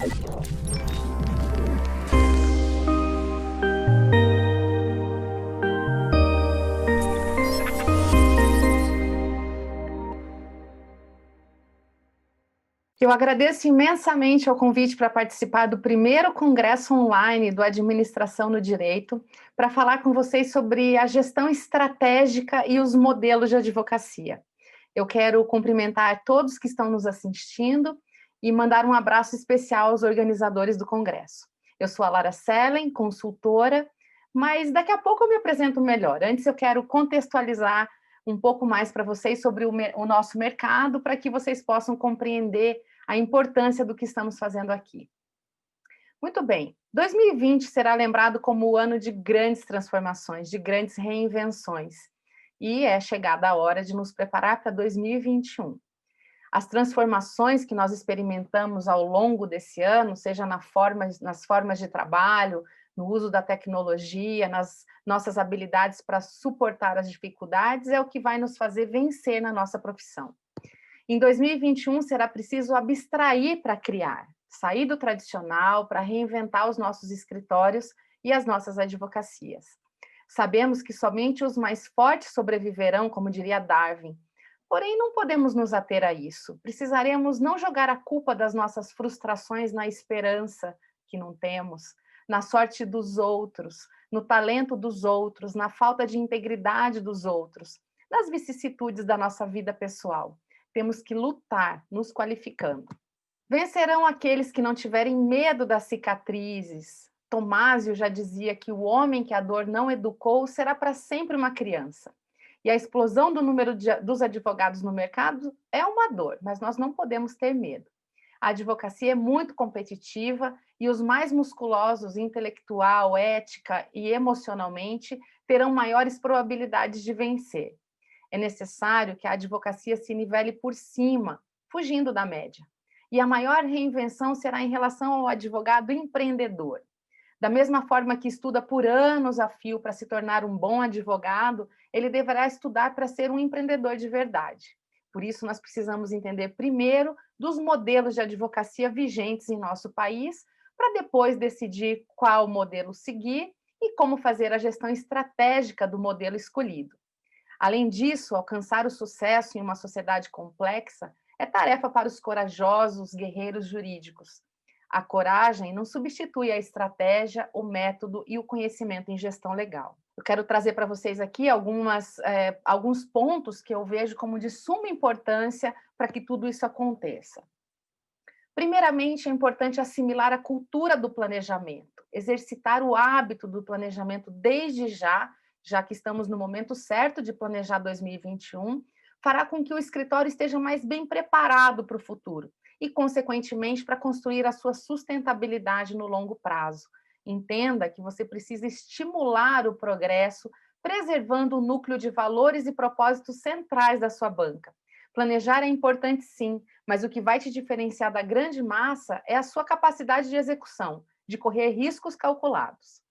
Eu agradeço imensamente ao convite para participar do primeiro congresso online do Administração no Direito, para falar com vocês sobre a gestão estratégica e os modelos de advocacia. Eu quero cumprimentar todos que estão nos assistindo e mandar um abraço especial aos organizadores do congresso. Eu sou a Lara Sellen, consultora, mas daqui a pouco eu me apresento melhor. Antes eu quero contextualizar um pouco mais para vocês sobre o nosso mercado, para que vocês possam compreender a importância do que estamos fazendo aqui. Muito bem, 2020 será lembrado como o ano de grandes transformações, de grandes reinvenções, e é chegada a hora de nos preparar para 2021. As transformações que nós experimentamos ao longo desse ano, seja nas formas de trabalho, no uso da tecnologia, nas nossas habilidades para suportar as dificuldades, é o que vai nos fazer vencer na nossa profissão. Em 2021, será preciso abstrair para criar, sair do tradicional para reinventar os nossos escritórios e as nossas advocacias. Sabemos que somente os mais fortes sobreviverão, como diria Darwin. Porém, não podemos nos ater a isso. Precisaremos não jogar a culpa das nossas frustrações na esperança que não temos, na sorte dos outros, no talento dos outros, na falta de integridade dos outros, nas vicissitudes da nossa vida pessoal. Temos que lutar, nos qualificando. Vencerão aqueles que não tiverem medo das cicatrizes. Tomásio já dizia que o homem que a dor não educou será para sempre uma criança. E a explosão do número dos advogados no mercado é uma dor, mas nós não podemos ter medo. A advocacia é muito competitiva e os mais musculosos, intelectual, ética e emocionalmente, terão maiores probabilidades de vencer. É necessário que a advocacia se nivele por cima, fugindo da média. E a maior reinvenção será em relação ao advogado empreendedor. Da mesma forma que estuda por anos a fio para se tornar um bom advogado, ele deverá estudar para ser um empreendedor de verdade. Por isso, nós precisamos entender primeiro dos modelos de advocacia vigentes em nosso país, para depois decidir qual modelo seguir e como fazer a gestão estratégica do modelo escolhido. Além disso, alcançar o sucesso em uma sociedade complexa é tarefa para os corajosos guerreiros jurídicos. A coragem não substitui a estratégia, o método e o conhecimento em gestão legal. Eu quero trazer para vocês aqui alguns pontos que eu vejo como de suma importância para que tudo isso aconteça. Primeiramente, é importante assimilar a cultura do planejamento, exercitar o hábito do planejamento desde já que estamos no momento certo de planejar 2021, fará com que o escritório esteja mais bem preparado para o futuro e, consequentemente, para construir a sua sustentabilidade no longo prazo. Entenda que você precisa estimular o progresso, preservando o núcleo de valores e propósitos centrais da sua banca. Planejar é importante, sim, mas o que vai te diferenciar da grande massa é a sua capacidade de execução, de correr riscos calculados.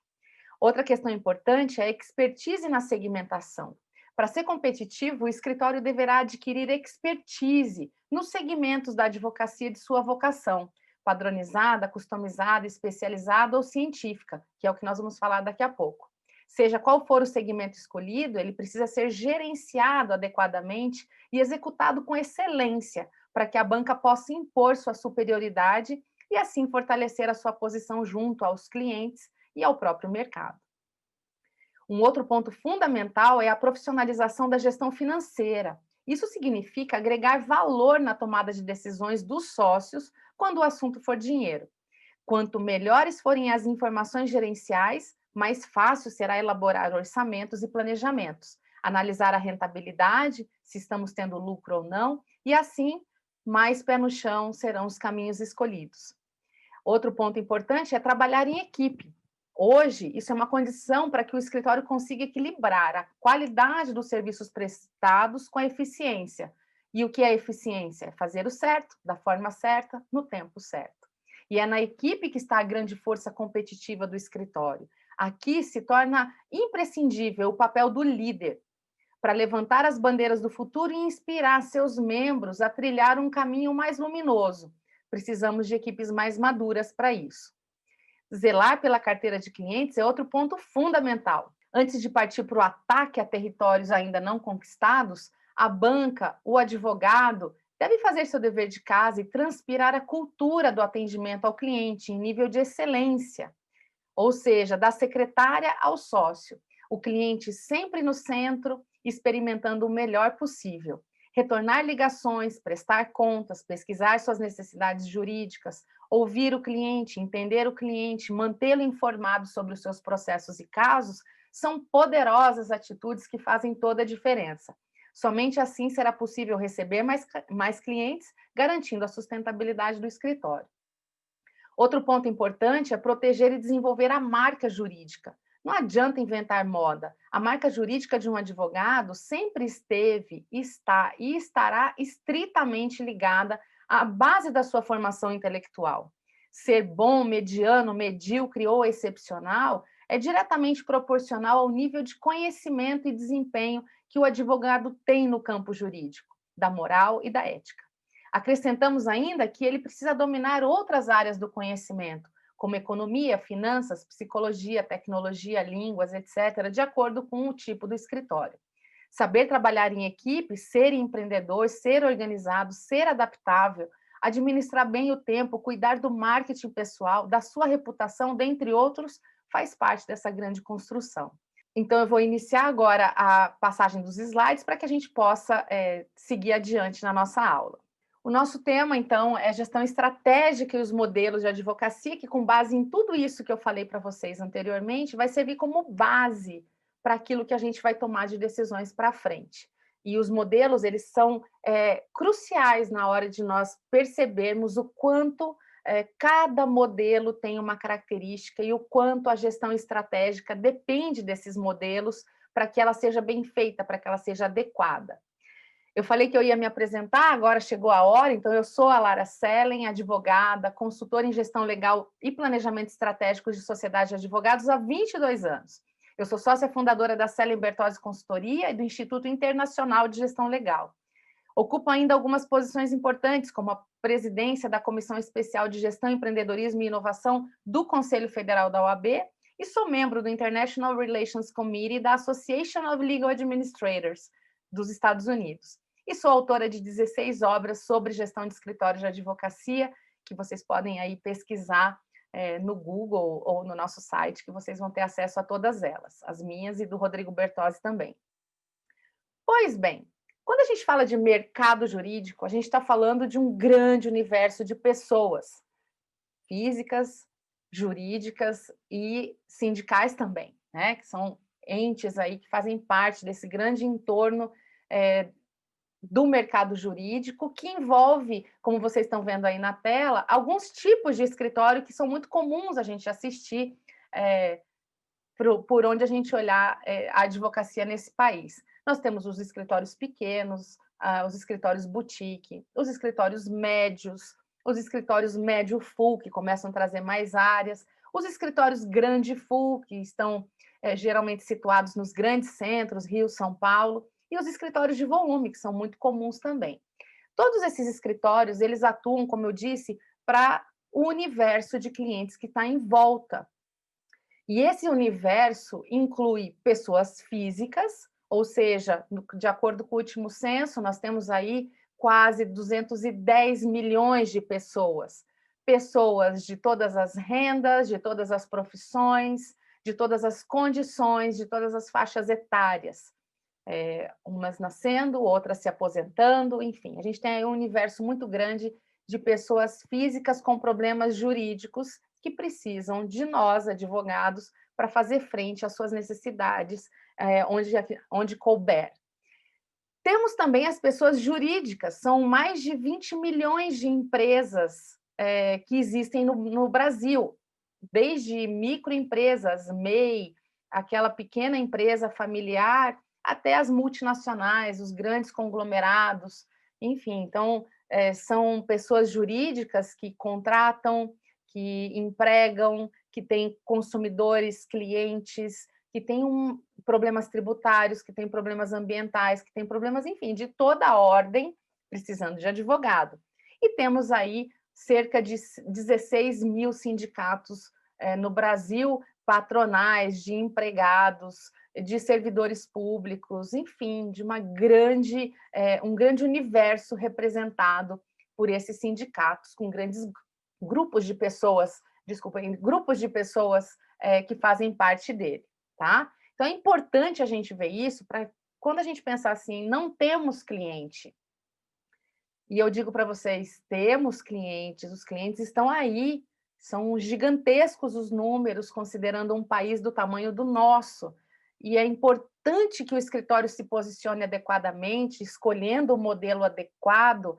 Outra questão importante é a expertise na segmentação. Para ser competitivo, o escritório deverá adquirir expertise nos segmentos da advocacia de sua vocação, padronizada, customizada, especializada ou científica, que é o que nós vamos falar daqui a pouco. Seja qual for o segmento escolhido, ele precisa ser gerenciado adequadamente e executado com excelência, para que a banca possa impor sua superioridade e assim fortalecer a sua posição junto aos clientes e ao próprio mercado. Um outro ponto fundamental é a profissionalização da gestão financeira. Isso significa agregar valor na tomada de decisões dos sócios quando o assunto for dinheiro. Quanto melhores forem as informações gerenciais, mais fácil será elaborar orçamentos e planejamentos, analisar a rentabilidade, se estamos tendo lucro ou não, e assim, mais pé no chão serão os caminhos escolhidos. Outro ponto importante é trabalhar em equipe. Hoje, isso é uma condição para que o escritório consiga equilibrar a qualidade dos serviços prestados com a eficiência. E o que é eficiência? É fazer o certo, da forma certa, no tempo certo. E é na equipe que está a grande força competitiva do escritório. Aqui se torna imprescindível o papel do líder, para levantar as bandeiras do futuro e inspirar seus membros a trilhar um caminho mais luminoso, Precisamos de equipes mais maduras para isso. Zelar pela carteira de clientes é outro ponto fundamental. Antes de partir para o ataque a territórios ainda não conquistados, a banca, o advogado, deve fazer seu dever de casa e transpirar a cultura do atendimento ao cliente em nível de excelência, ou seja, da secretária ao sócio, o cliente sempre no centro, experimentando o melhor possível. Retornar ligações, prestar contas, pesquisar suas necessidades jurídicas, ouvir o cliente, entender o cliente, mantê-lo informado sobre os seus processos e casos, são poderosas atitudes que fazem toda a diferença. Somente assim será possível receber mais clientes, garantindo a sustentabilidade do escritório. Outro ponto importante é proteger e desenvolver a marca jurídica. Não adianta inventar moda. A marca jurídica de um advogado sempre esteve, está e estará estritamente ligada à base da sua formação intelectual. Ser bom, mediano, medíocre ou excepcional é diretamente proporcional ao nível de conhecimento e desempenho que o advogado tem no campo jurídico, da moral e da ética. Acrescentamos ainda que ele precisa dominar outras áreas do conhecimento, como economia, finanças, psicologia, tecnologia, línguas, etc., de acordo com o tipo do escritório. Saber trabalhar em equipe, ser empreendedor, ser organizado, ser adaptável, administrar bem o tempo, cuidar do marketing pessoal, da sua reputação, dentre outros, faz parte dessa grande construção. Então, eu vou iniciar agora a passagem dos slides para que a gente possa seguir adiante na nossa aula. O nosso tema, então, é gestão estratégica e os modelos de advocacia, que, com base em tudo isso que eu falei para vocês anteriormente, vai servir como base para aquilo que a gente vai tomar de decisões para frente. E os modelos, eles são cruciais na hora de nós percebermos o quanto cada modelo tem uma característica e o quanto a gestão estratégica depende desses modelos para que ela seja bem feita, para que ela seja adequada. Eu falei que eu ia me apresentar, agora chegou a hora, então eu sou a Lara Sellen, advogada, consultora em gestão legal e planejamento estratégico de sociedade de advogados há 22 anos. Eu sou sócia fundadora da Sellen Bertozzi Consultoria e do Instituto Internacional de Gestão Legal. Ocupo ainda algumas posições importantes, como a presidência da Comissão Especial de Gestão, Empreendedorismo e Inovação do Conselho Federal da OAB e sou membro do International Relations Committee da Association of Legal Administrators dos Estados Unidos. E sou autora de 16 obras sobre gestão de escritórios de advocacia, que vocês podem aí pesquisar no Google ou no nosso site, que vocês vão ter acesso a todas elas, as minhas e do Rodrigo Bertozzi também. Pois bem, quando a gente fala de mercado jurídico, a gente está falando de um grande universo de pessoas, físicas, jurídicas e sindicais também, né? Que são entes aí que fazem parte desse grande entorno do mercado jurídico, que envolve, como vocês estão vendo aí na tela, alguns tipos de escritório que são muito comuns a gente assistir por onde a gente olhar a advocacia nesse país. Nós temos os escritórios pequenos, os escritórios boutique, os escritórios médios, os escritórios médio full, que começam a trazer mais áreas, os escritórios grande full, que estão geralmente situados nos grandes centros, Rio, São Paulo, e os escritórios de volume, que são muito comuns também. Todos esses escritórios, eles atuam, como eu disse, para o universo de clientes que está em volta. E esse universo inclui pessoas físicas, ou seja, de acordo com o último censo, nós temos aí quase 210 milhões de pessoas. Pessoas de todas as rendas, de todas as profissões, de todas as condições, de todas as faixas etárias. Umas nascendo, outras se aposentando, enfim. A gente tem aí um universo muito grande de pessoas físicas com problemas jurídicos que precisam de nós, advogados, para fazer frente às suas necessidades onde couber. Temos também as pessoas jurídicas, são mais de 20 milhões de empresas que existem no Brasil, desde microempresas, MEI, aquela pequena empresa familiar, até as multinacionais, os grandes conglomerados, enfim. Então, são pessoas jurídicas que contratam, que empregam, que têm consumidores, clientes, que têm problemas tributários, que têm problemas ambientais, que têm problemas, enfim, de toda a ordem, precisando de advogado. E temos aí cerca de 16 mil sindicatos no Brasil, patronais, de empregados, de servidores públicos, enfim, de um grande universo representado por esses sindicatos, com grandes grupos de pessoas, grupos de pessoas que fazem parte dele, tá? Então é importante a gente ver isso para quando a gente pensar assim, não temos cliente. E eu digo para vocês, temos clientes, os clientes estão aí, são gigantescos os números, considerando um país do tamanho do nosso. E é importante que o escritório se posicione adequadamente, escolhendo o modelo adequado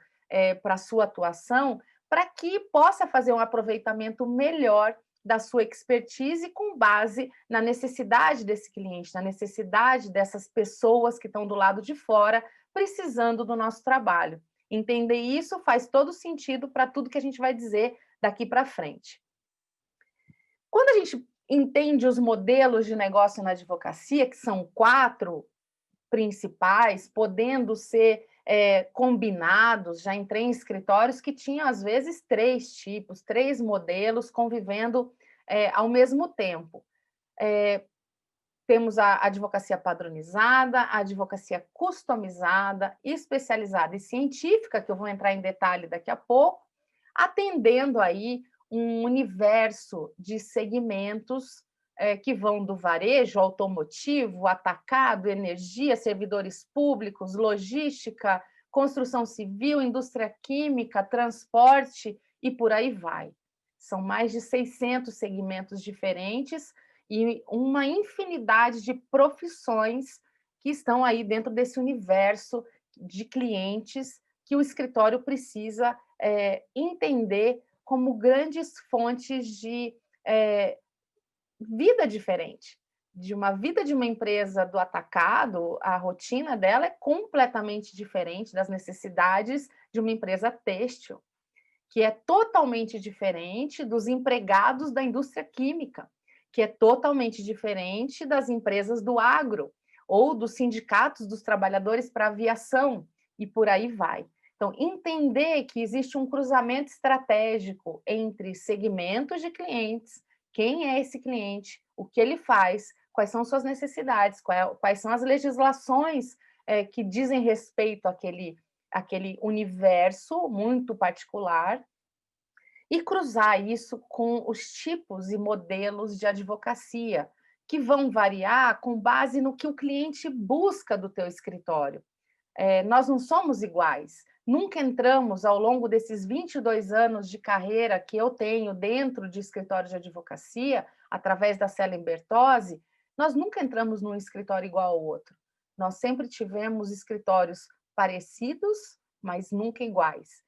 para a sua atuação, para que possa fazer um aproveitamento melhor da sua expertise com base na necessidade desse cliente, na necessidade dessas pessoas que estão do lado de fora precisando do nosso trabalho. Entender isso faz todo sentido para tudo que a gente vai dizer daqui para frente. Quando a gente entende os modelos de negócio na advocacia, que são 4 principais, podendo ser combinados, já entrei em escritórios que tinham, às vezes, 3 tipos, 3 modelos convivendo ao mesmo tempo. Temos a advocacia padronizada, a advocacia customizada, especializada e científica, que eu vou entrar em detalhe daqui a pouco, atendendo aí um universo de segmentos que vão do varejo, automotivo, atacado, energia, servidores públicos, logística, construção civil, indústria química, transporte e por aí vai. São mais de 600 segmentos diferentes e uma infinidade de profissões que estão aí dentro desse universo de clientes que o escritório precisa entender como grandes fontes de vida diferente. De uma vida de uma empresa do atacado, a rotina dela é completamente diferente das necessidades de uma empresa têxtil, que é totalmente diferente dos empregados da indústria química, que é totalmente diferente das empresas do agro, ou dos sindicatos dos trabalhadores para aviação, e por aí vai. Então, entender que existe um cruzamento estratégico entre segmentos de clientes, quem é esse cliente, o que ele faz, quais são suas necessidades, quais são as legislações que dizem respeito àquele universo muito particular, e cruzar isso com os tipos e modelos de advocacia, que vão variar com base no que o cliente busca do teu escritório. Nós não somos iguais. Nunca entramos, ao longo desses 22 anos de carreira que eu tenho dentro de escritório de advocacia, através da Cellen Bertozzi, nós nunca entramos num escritório igual ao outro. Nós sempre tivemos escritórios parecidos, mas nunca iguais,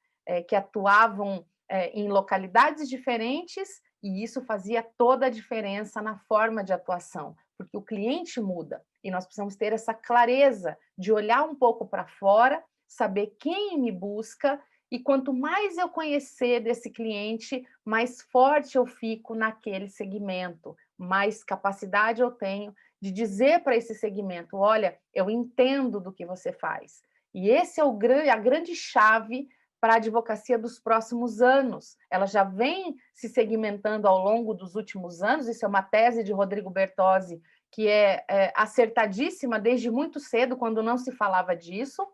que atuavam em localidades diferentes, e isso fazia toda a diferença na forma de atuação, porque o cliente muda, e nós precisamos ter essa clareza de olhar um pouco para fora, saber quem me busca, e quanto mais eu conhecer desse cliente, mais forte eu fico naquele segmento, mais capacidade eu tenho de dizer para esse segmento, olha, eu entendo do que você faz. E esse é a grande chave para a advocacia dos próximos anos. Ela já vem se segmentando ao longo dos últimos anos, isso é uma tese de Rodrigo Bertozzi, que é acertadíssima desde muito cedo, quando não se falava disso,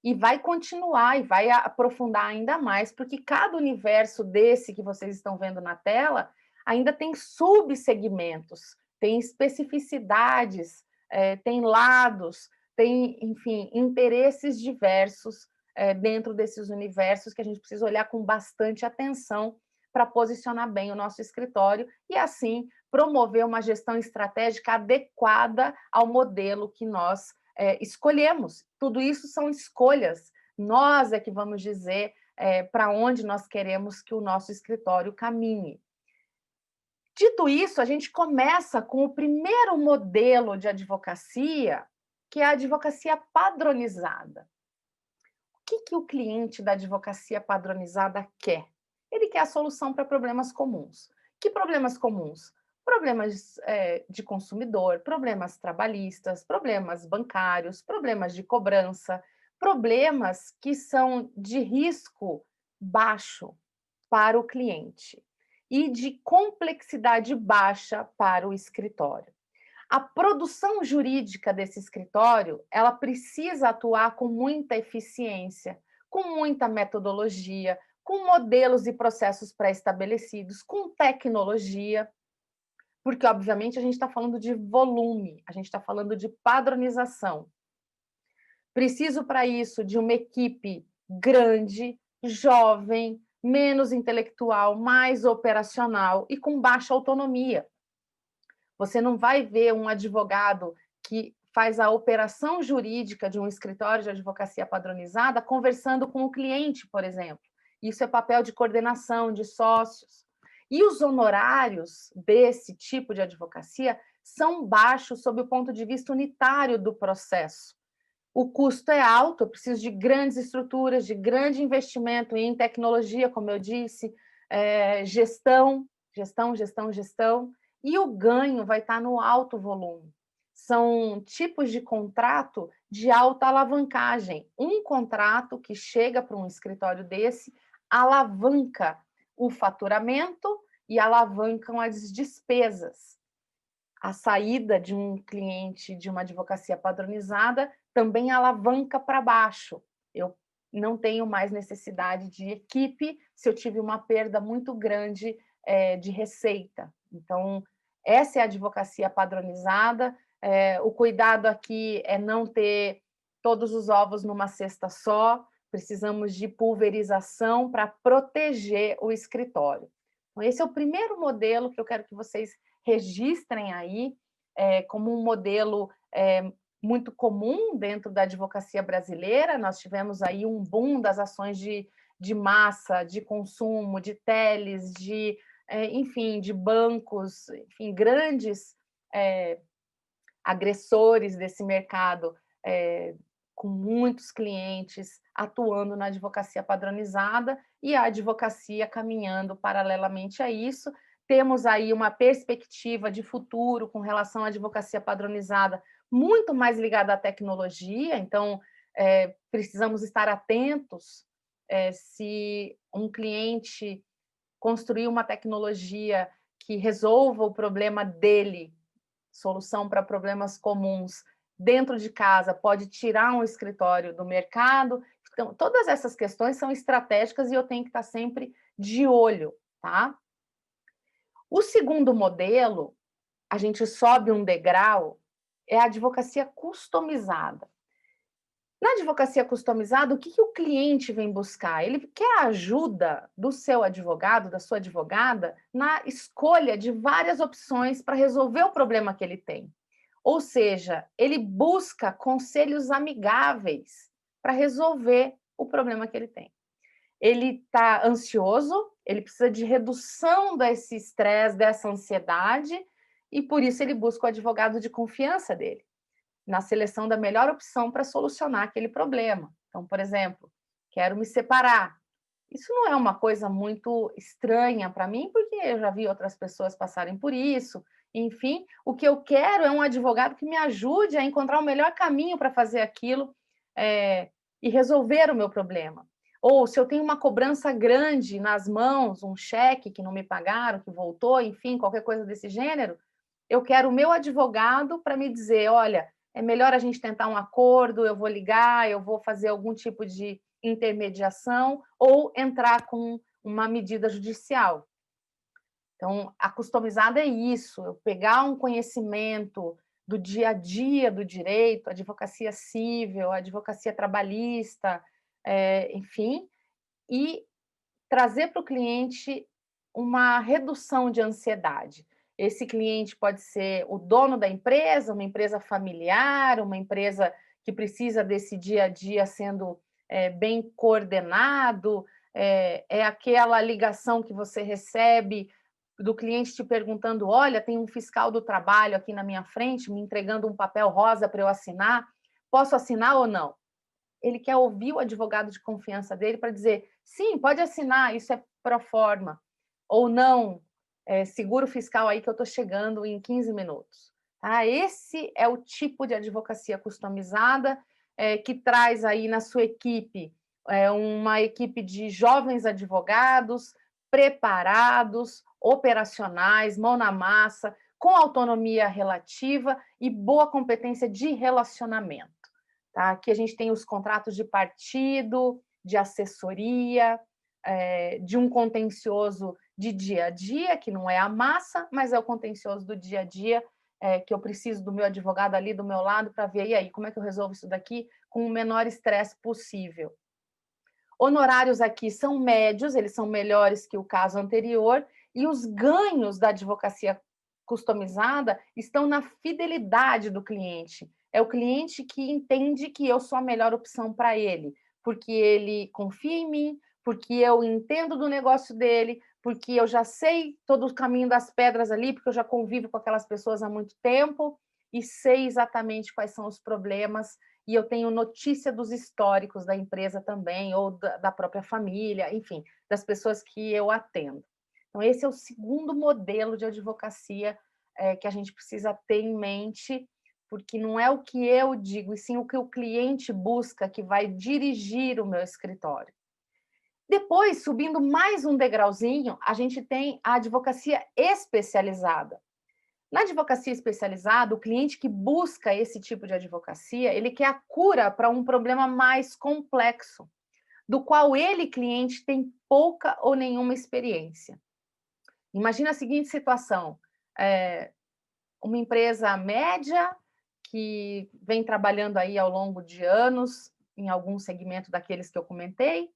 e vai continuar e vai aprofundar ainda mais, porque cada universo desse que vocês estão vendo na tela ainda tem subsegmentos, tem especificidades, tem lados, tem, enfim, interesses diversos dentro desses universos que a gente precisa olhar com bastante atenção para posicionar bem o nosso escritório e, assim, promover uma gestão estratégica adequada ao modelo que nós escolhemos. Tudo isso são escolhas. Nós é que vamos dizer para onde nós queremos que o nosso escritório caminhe. Dito isso, a gente começa com o primeiro modelo de advocacia, que é a advocacia padronizada. O que o cliente da advocacia padronizada quer? Ele quer a solução para problemas comuns. Que problemas comuns? Problemas de consumidor, problemas trabalhistas, problemas bancários, problemas de cobrança, problemas que são de risco baixo para o cliente e de complexidade baixa para o escritório. A produção jurídica desse escritório, ela precisa atuar com muita eficiência, com muita metodologia, com modelos e processos pré-estabelecidos, com tecnologia, porque, obviamente, a gente está falando de volume, a gente está falando de padronização. Preciso, para isso, de uma equipe grande, jovem, menos intelectual, mais operacional e com baixa autonomia. Você não vai ver um advogado que faz a operação jurídica de um escritório de advocacia padronizada conversando com o cliente, por exemplo. Isso é papel de coordenação, de sócios. E os honorários desse tipo de advocacia são baixos sob o ponto de vista unitário do processo. O custo é alto, eu preciso de grandes estruturas, de grande investimento em tecnologia, como eu disse, gestão, e o ganho vai estar no alto volume. São tipos de contrato de alta alavancagem. Um contrato que chega para um escritório desse alavanca o faturamento e alavancam as despesas. A saída de um cliente de uma advocacia padronizada também alavanca para baixo. Eu não tenho mais necessidade de equipe se eu tive uma perda muito grande de receita. Então, essa é a advocacia padronizada. O cuidado aqui é não ter todos os ovos numa cesta só, precisamos de pulverização para proteger o escritório. Então, esse é o primeiro modelo que eu quero que vocês registrem aí como um modelo muito comum dentro da advocacia brasileira. Nós tivemos aí um boom das ações de massa, de consumo, de teles, enfim, de bancos, enfim, grandes agressores desse mercado, com muitos clientes atuando na advocacia padronizada e a advocacia caminhando paralelamente a isso. Temos aí uma perspectiva de futuro com relação à advocacia padronizada muito mais ligada à tecnologia, então precisamos estar atentos se um cliente construir uma tecnologia que resolva o problema dele, solução para problemas comuns, dentro de casa, pode tirar um escritório do mercado. Então, todas essas questões são estratégicas e eu tenho que estar sempre de olho, tá? O segundo modelo, a gente sobe um degrau, é a advocacia customizada. Na advocacia customizada, o que o cliente vem buscar? Ele quer a ajuda do seu advogado, da sua advogada, na escolha de várias opções para resolver o problema que ele tem. Ou seja, ele busca conselhos amigáveis para resolver o problema que ele tem. Ele está ansioso, ele precisa de redução desse estresse, dessa ansiedade, e por isso ele busca o advogado de confiança dele, na seleção da melhor opção para solucionar aquele problema. Então, por exemplo, quero me separar. Isso não é uma coisa muito estranha para mim, porque eu já vi outras pessoas passarem por isso. Enfim, o que eu quero é um advogado que me ajude a encontrar o melhor caminho para fazer aquilo e resolver o meu problema. Ou se eu tenho uma cobrança grande nas mãos, um cheque que não me pagaram, que voltou, enfim, qualquer coisa desse gênero, eu quero o meu advogado para me dizer, olha, é melhor a gente tentar um acordo, eu vou ligar, eu vou fazer algum tipo de intermediação ou entrar com uma medida judicial. Então, a customizada é isso, eu pegar um conhecimento do dia a dia do direito, advocacia civil, advocacia trabalhista, enfim, e trazer para o cliente uma redução de ansiedade. Esse cliente pode ser o dono da empresa, uma empresa familiar, uma empresa que precisa desse dia a dia sendo bem coordenado, aquela ligação que você recebe do cliente te perguntando, olha, tem um fiscal do trabalho aqui na minha frente me entregando um papel rosa para eu assinar, posso assinar ou não? Ele quer ouvir o advogado de confiança dele para dizer, sim, pode assinar, isso é pro forma, ou não, seguro fiscal aí que eu estou chegando em 15 minutos. Tá? Esse é o tipo de advocacia customizada que traz aí na sua equipe uma equipe de jovens advogados preparados, operacionais, mão na massa, com autonomia relativa e boa competência de relacionamento. Tá? Aqui a gente tem os contratos de partido, de assessoria, de um contencioso de dia a dia, que não é a massa, mas é o contencioso do dia a dia, que eu preciso do meu advogado ali do meu lado para ver, e aí, como é que eu resolvo isso daqui com o menor estresse possível. Honorários aqui são médios, eles são melhores que o caso anterior, e os ganhos da advocacia customizada estão na fidelidade do cliente. É o cliente que entende que eu sou a melhor opção para ele, porque ele confia em mim, porque eu entendo do negócio dele, porque eu já sei todo o caminho das pedras ali, porque eu já convivo com aquelas pessoas há muito tempo e sei exatamente quais são os problemas, e eu tenho notícia dos históricos da empresa também, ou da própria família, enfim, das pessoas que eu atendo. Então, esse é o segundo modelo de advocacia que a gente precisa ter em mente, porque não é o que eu digo, e sim o que o cliente busca que vai dirigir o meu escritório. Depois, subindo mais um degrauzinho, a gente tem a advocacia especializada. Na advocacia especializada, o cliente que busca esse tipo de advocacia, ele quer a cura para um problema mais complexo, do qual ele, cliente, tem pouca ou nenhuma experiência. Imagina a seguinte situação, uma empresa média que vem trabalhando aí ao longo de anos em algum segmento daqueles que eu comentei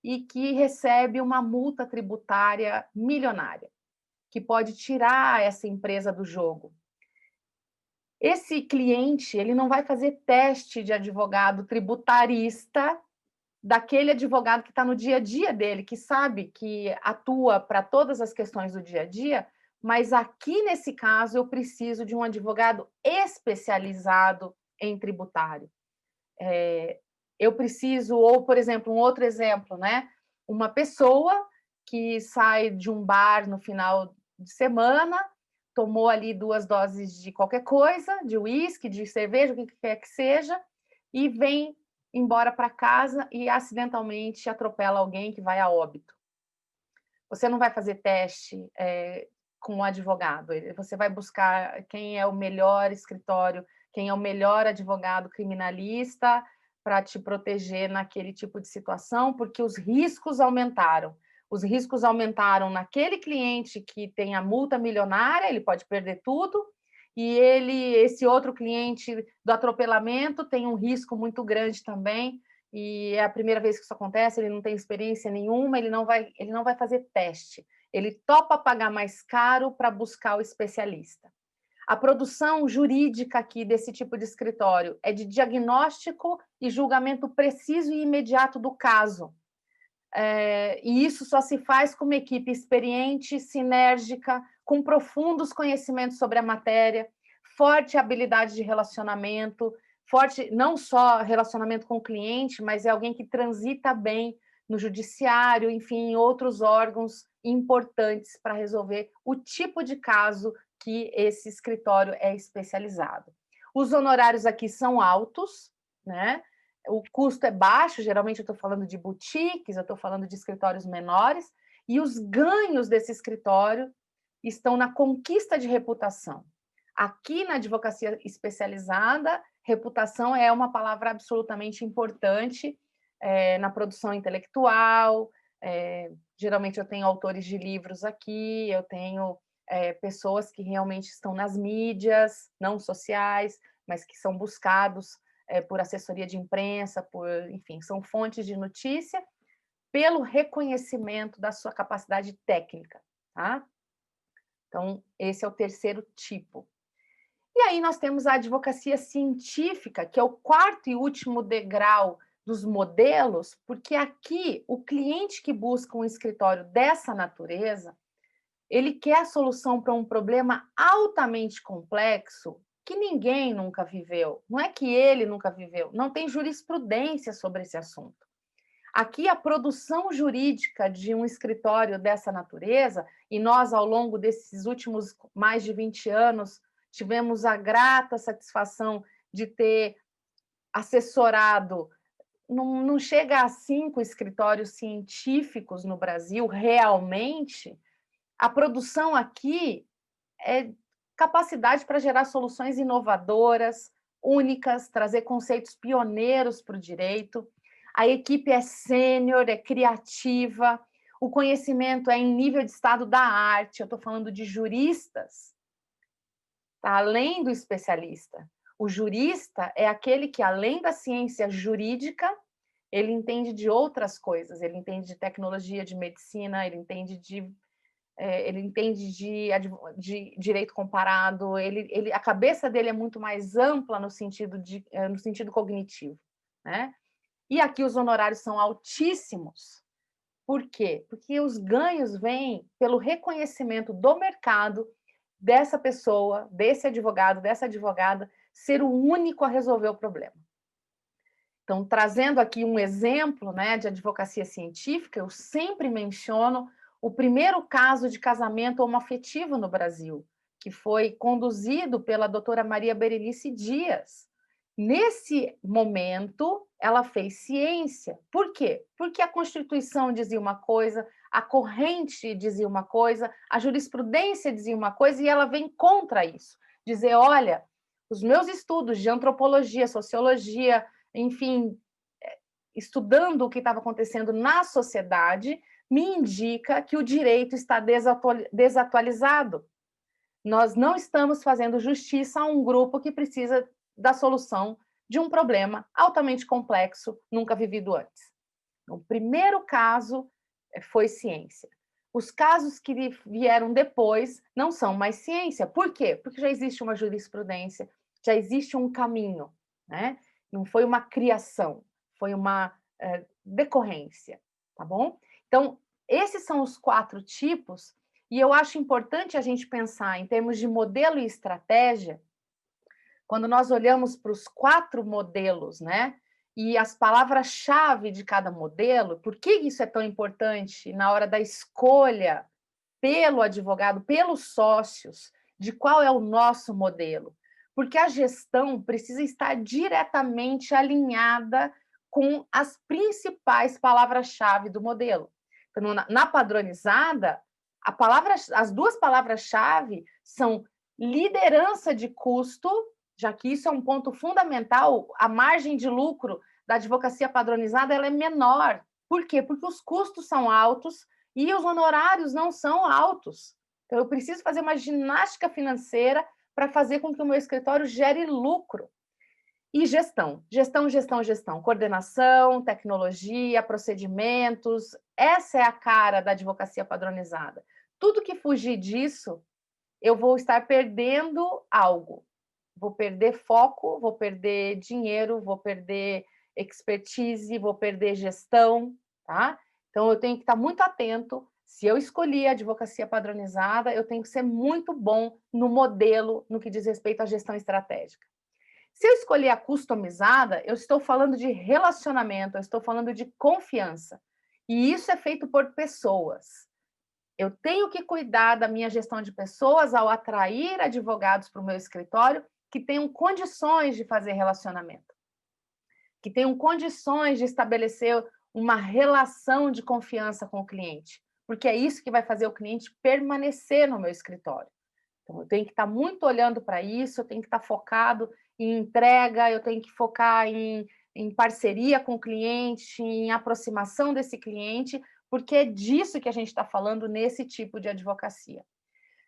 e que recebe uma multa tributária milionária, que pode tirar essa empresa do jogo. Esse cliente, ele não vai fazer teste de advogado tributarista daquele advogado que está no dia a dia dele, que sabe que atua para todas as questões do dia a dia, mas aqui nesse caso eu preciso de um advogado especializado em tributário. Eu preciso, ou por exemplo, um outro exemplo, né? Uma pessoa que sai de um bar no final de semana, tomou ali 2 doses de qualquer coisa, de uísque, de cerveja, o que quer que seja, e vem embora para casa e acidentalmente atropela alguém que vai a óbito. Você não vai fazer teste com um advogado, você vai buscar quem é o melhor escritório, quem é o melhor advogado criminalista para te proteger naquele tipo de situação, porque os riscos aumentaram. Os riscos aumentaram naquele cliente que tem a multa milionária, ele pode perder tudo, e esse outro cliente do atropelamento tem um risco muito grande também, e é a primeira vez que isso acontece, ele não tem experiência nenhuma, ele não vai fazer teste, ele topa pagar mais caro para buscar o especialista. A produção jurídica aqui desse tipo de escritório é de diagnóstico e julgamento preciso e imediato do caso. E isso só se faz com uma equipe experiente, sinérgica, com profundos conhecimentos sobre a matéria, forte habilidade de relacionamento, forte não só relacionamento com o cliente, mas é alguém que transita bem no judiciário, enfim, em outros órgãos importantes para resolver o tipo de caso que esse escritório é especializado. Os honorários aqui são altos, né? O custo é baixo, geralmente eu estou falando de boutiques, eu estou falando de escritórios menores, e os ganhos desse escritório estão na conquista de reputação. Aqui na advocacia especializada, reputação é uma palavra absolutamente importante na produção intelectual. Geralmente eu tenho autores de livros aqui, eu tenho pessoas que realmente estão nas mídias, não sociais, mas que são buscados por assessoria de imprensa, enfim, são fontes de notícia, pelo reconhecimento da sua capacidade técnica, tá? Então, esse é o terceiro tipo. E aí nós temos a advocacia científica, que é o quarto e último degrau dos modelos, porque aqui o cliente que busca um escritório dessa natureza, ele quer a solução para um problema altamente complexo que ninguém nunca viveu. Não é que ele nunca viveu, não tem jurisprudência sobre esse assunto. Aqui, a produção jurídica de um escritório dessa natureza, e nós, ao longo desses últimos mais de 20 anos, tivemos a grata satisfação de ter assessorado não chega a 5 escritórios científicos no Brasil, realmente, a produção aqui é capacidade para gerar soluções inovadoras, únicas, trazer conceitos pioneiros para o direito. A equipe é sênior, é criativa, o conhecimento é em nível de estado da arte, eu estou falando de juristas, tá? Além do especialista. O jurista é aquele que, além da ciência jurídica, ele entende de outras coisas, ele entende de tecnologia, de medicina, ele entende de direito comparado, a cabeça dele é muito mais ampla no sentido cognitivo, né? E aqui os honorários são altíssimos. Por quê? Porque os ganhos vêm pelo reconhecimento do mercado dessa pessoa, desse advogado, dessa advogada, ser o único a resolver o problema. Então, trazendo aqui um exemplo, né, de advocacia científica, eu sempre menciono o primeiro caso de casamento homoafetivo no Brasil, que foi conduzido pela doutora Maria Berenice Dias. Nesse momento, ela fez ciência. Por quê? Porque a Constituição dizia uma coisa, a corrente dizia uma coisa, a jurisprudência dizia uma coisa, e ela vem contra isso. Dizer, olha, os meus estudos de antropologia, sociologia, enfim, estudando o que estava acontecendo na sociedade, me indica que o direito está desatualizado. Nós não estamos fazendo justiça a um grupo que precisa da solução de um problema altamente complexo, nunca vivido antes. O primeiro caso foi ciência. Os casos que vieram depois não são mais ciência. Por quê? Porque já existe uma jurisprudência, já existe um caminho, né? Não foi uma criação, foi uma decorrência, tá bom? Então, esses são os 4 tipos, e eu acho importante a gente pensar em termos de modelo e estratégia, quando nós olhamos para os 4 modelos, né? E as palavras-chave de cada modelo, por que isso é tão importante na hora da escolha pelo advogado, pelos sócios, de qual é o nosso modelo? Porque a gestão precisa estar diretamente alinhada com as principais palavras-chave do modelo. Então, na padronizada, as 2 palavras-chave são liderança de custo, já que isso é um ponto fundamental, a margem de lucro da advocacia padronizada ela é menor. Por quê? Porque os custos são altos e os honorários não são altos. Então, eu preciso fazer uma ginástica financeira para fazer com que o meu escritório gere lucro. E gestão, gestão, gestão, gestão, coordenação, tecnologia, procedimentos, essa é a cara da advocacia padronizada. Tudo que fugir disso, eu vou estar perdendo algo. Vou perder foco, vou perder dinheiro, vou perder expertise, vou perder gestão, tá? Então, eu tenho que estar muito atento. Se eu escolhi a advocacia padronizada, eu tenho que ser muito bom no modelo, no que diz respeito à gestão estratégica. Se eu escolher a customizada, eu estou falando de relacionamento, eu estou falando de confiança. E isso é feito por pessoas. Eu tenho que cuidar da minha gestão de pessoas ao atrair advogados para o meu escritório que tenham condições de fazer relacionamento, que tenham condições de estabelecer uma relação de confiança com o cliente, porque é isso que vai fazer o cliente permanecer no meu escritório. Então, eu tenho que estar muito olhando para isso, eu tenho que estar focado em entrega, eu tenho que focar em parceria com o cliente, em aproximação desse cliente, porque é disso que a gente está falando nesse tipo de advocacia.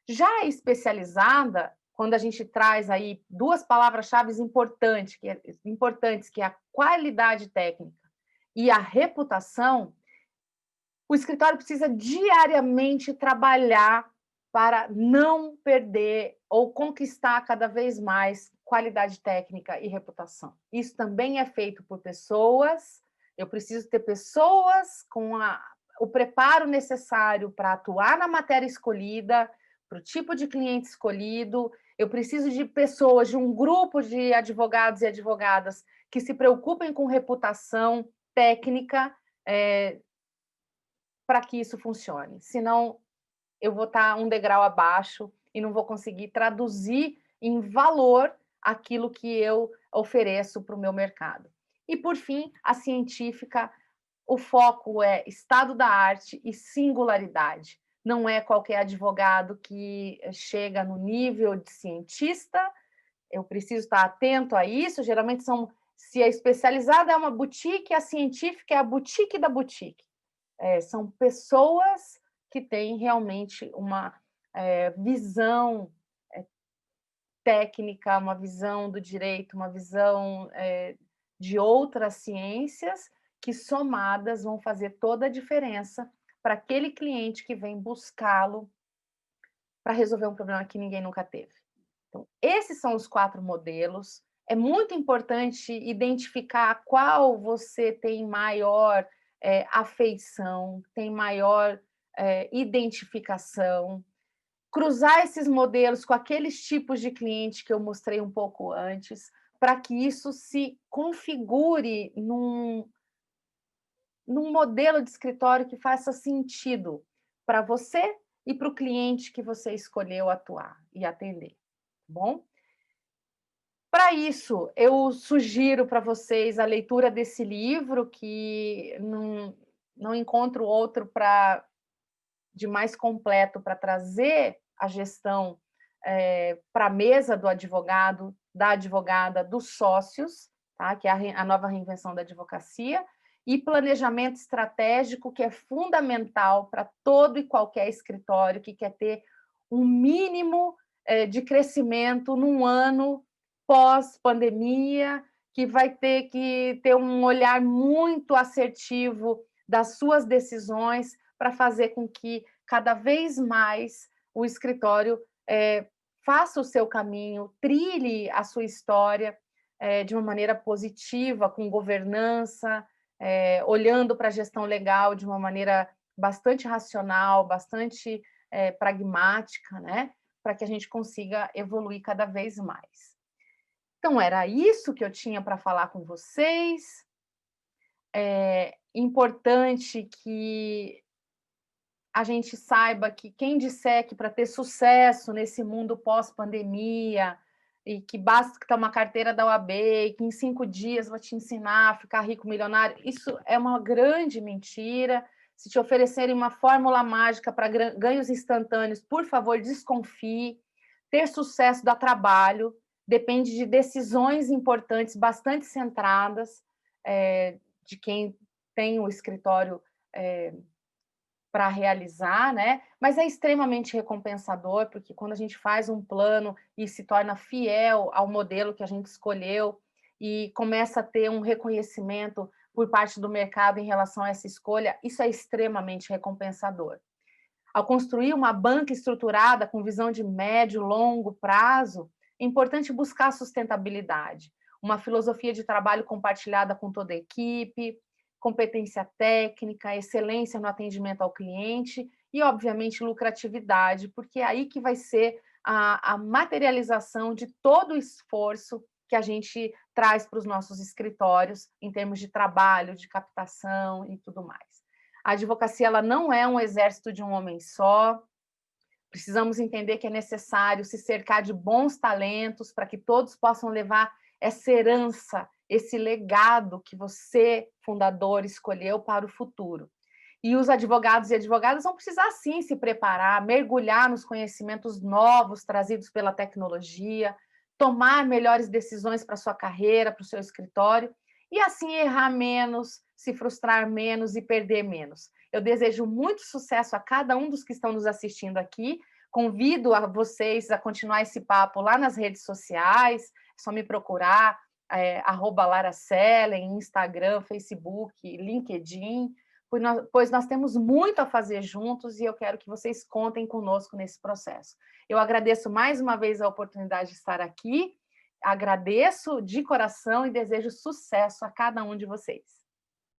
Já especializada, quando a gente traz aí 2 palavras-chave importantes, que é a qualidade técnica e a reputação, o escritório precisa diariamente trabalhar para não perder ou conquistar cada vez mais qualidade técnica e reputação. Isso também é feito por pessoas, eu preciso ter pessoas com o preparo necessário para atuar na matéria escolhida, para o tipo de cliente escolhido, eu preciso de pessoas, de um grupo de advogados e advogadas que se preocupem com reputação técnica, para que isso funcione. Senão, eu vou estar um degrau abaixo e não vou conseguir traduzir em valor aquilo que eu ofereço para o meu mercado. E, por fim, a científica, o foco é estado da arte e singularidade. Não é qualquer advogado que chega no nível de cientista, eu preciso estar atento a isso, geralmente se a especializada é uma boutique, a científica é a boutique da boutique. São pessoas que têm realmente uma visão técnica, uma visão do direito, uma visão de outras ciências que, somadas, vão fazer toda a diferença para aquele cliente que vem buscá-lo para resolver um problema que ninguém nunca teve. Então, esses são os 4 modelos. É muito importante identificar qual você tem maior afeição, tem maior identificação, cruzar esses modelos com aqueles tipos de cliente que eu mostrei um pouco antes, para que isso se configure num modelo de escritório que faça sentido para você e para o cliente que você escolheu atuar e atender, tá bom? Para isso, eu sugiro para vocês a leitura desse livro, que não encontro outro de mais completo para trazer a gestão para a mesa do advogado, da advogada, dos sócios, tá? Que é a nova reinvenção da advocacia, e planejamento estratégico, que é fundamental para todo e qualquer escritório que quer ter um mínimo de crescimento num ano pós-pandemia, que vai ter que ter um olhar muito assertivo das suas decisões para fazer com que cada vez mais o escritório faça o seu caminho, trilhe a sua história de uma maneira positiva, com governança, olhando para a gestão legal de uma maneira bastante racional, bastante pragmática, né? Para que a gente consiga evoluir cada vez mais. Então, era isso que eu tinha para falar com vocês. É importante que a gente saiba que quem disser que para ter sucesso nesse mundo pós-pandemia e que basta ter uma carteira da OAB e que em 5 dias vou te ensinar a ficar rico, milionário, isso é uma grande mentira. Se te oferecerem uma fórmula mágica para ganhos instantâneos, por favor, desconfie. Ter sucesso dá trabalho, depende de decisões importantes, bastante centradas, de quem tem o escritório para realizar, né? Mas é extremamente recompensador, porque quando a gente faz um plano e se torna fiel ao modelo que a gente escolheu e começa a ter um reconhecimento por parte do mercado em relação a essa escolha, isso é extremamente recompensador. Ao construir uma banca estruturada com visão de médio e longo prazo, é importante buscar sustentabilidade, uma filosofia de trabalho compartilhada com toda a equipe, competência técnica, excelência no atendimento ao cliente e, obviamente, lucratividade, porque é aí que vai ser a materialização de todo o esforço que a gente traz para os nossos escritórios em termos de trabalho, de captação e tudo mais. A advocacia ela não é um exército de um homem só. Precisamos entender que é necessário se cercar de bons talentos para que todos possam levar essa herança, esse legado que você, fundador, escolheu para o futuro. E os advogados e advogadas vão precisar, sim, se preparar, mergulhar nos conhecimentos novos trazidos pela tecnologia, tomar melhores decisões para a sua carreira, para o seu escritório, e assim errar menos, se frustrar menos e perder menos. Eu desejo muito sucesso a cada um dos que estão nos assistindo aqui. Convido a vocês a continuar esse papo lá nas redes sociais, é só me procurar, @laracellen, Instagram, Facebook, LinkedIn, pois nós temos muito a fazer juntos e eu quero que vocês contem conosco nesse processo. Eu agradeço mais uma vez a oportunidade de estar aqui, agradeço de coração e desejo sucesso a cada um de vocês.